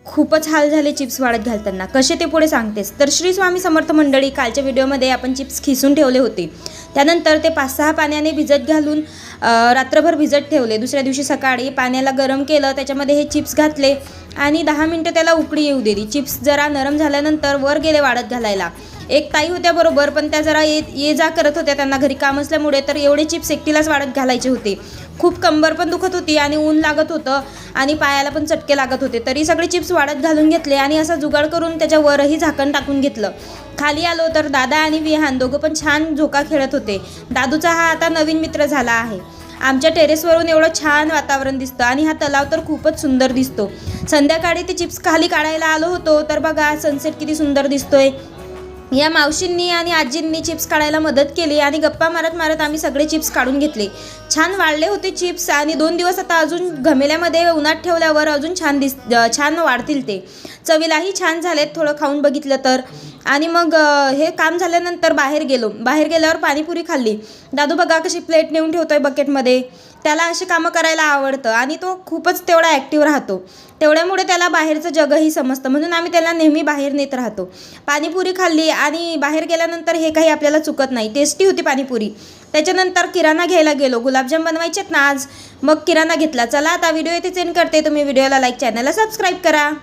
खूपच हाल झाले चिप्स वाळत घालताना, कसे ते पुढे सांगतेस. तर श्री स्वामी समर्थ मंडळी, कालच्या व्हिडिओमध्ये आपण चिप्स खिसून ठेवले होते. त्यानंतर ते 5-6 पाण्याने भिजत घालून रात्रभर भिजत ठेवले. दुसऱ्या दिवशी सकाळी पाण्याला गरम केलं, त्याच्यामध्ये हे चिप्स घातले आणि 10 मिनटं त्याला उकळी येऊ दिली. चिप्स जरा नरम झाल्यानंतर वर गेले वाळत घालायला. एक ताई होत्या बरोबर, पण त्या जरा ये जा करत होत्या, त्यांना घरी काम असल्यामुळे. तर एवढे चिप्स एकटीलाच वाळत घालायचे होते. खूप कंबर पण दुखत होती आणि ऊन लागत होतं आणि पायाला पण चटके लागत होते. तरी सगळे चिप्स वाळत घालून घेतले आणि असा जुगाड करून त्याच्यावरही झाकण टाकून घेतलं. खाली आलो तर दादा आणि विहान दोघं पण छान झोका खेळत होते. दादूचा हा आता नवीन मित्र झाला आहे. आमच्या टेरेसवरून एवढं छान वातावरण दिसतं आणि हा तलाव तर खूपच सुंदर दिसतो. संध्याकाळी ते चिप्स खाली काढायला आलो होतो तर बघा सनसेट किती सुंदर दिसतोय. या मावशींनी आणि आजींनी चिप्स काढायला मदत केली आणि गप्पा मारत मारत आम्ही सगळे चिप्स काढून घेतले. छान वाढले होते चिप्स आणि 2 दिवस आता अजून घमेल्यामध्ये उन्हात ठेवल्यावर अजून छान वाढतील ते. चवीलाही छान झालेत थोडं खाऊन बघितलं तर. आणि मग हे काम झाल्यानंतर बाहेर गेल्यावर पाणीपुरी खाल्ली. दादू बघा कशी प्लेट नेऊन ठेवतोय बकेटमध्ये. त्याला अशी कामं करायला आवडतं आणि तो खूपच तेवढा ॲक्टिव्ह राहतो. तेवढ्यामुळे त्याला बाहेरचं जगही समजतं, म्हणून आम्ही त्याला नेहमी बाहेर नेत राहतो. पाणीपुरी खाल्ली आणि बाहेर गेल्यानंतर हे काही आपल्याला चुकत नाही. टेस्टी होती पाणीपुरी. त्याच्यानंतर किराणा घ्यायला गेलो. गुलाबजाम बनवायचेत ना आज, मग किराणा घेतला. चला आता व्हिडिओ इथे सेंड करते. तुम्ही व्हिडिओला लाईक, चॅनलला सबस्क्राईब करा.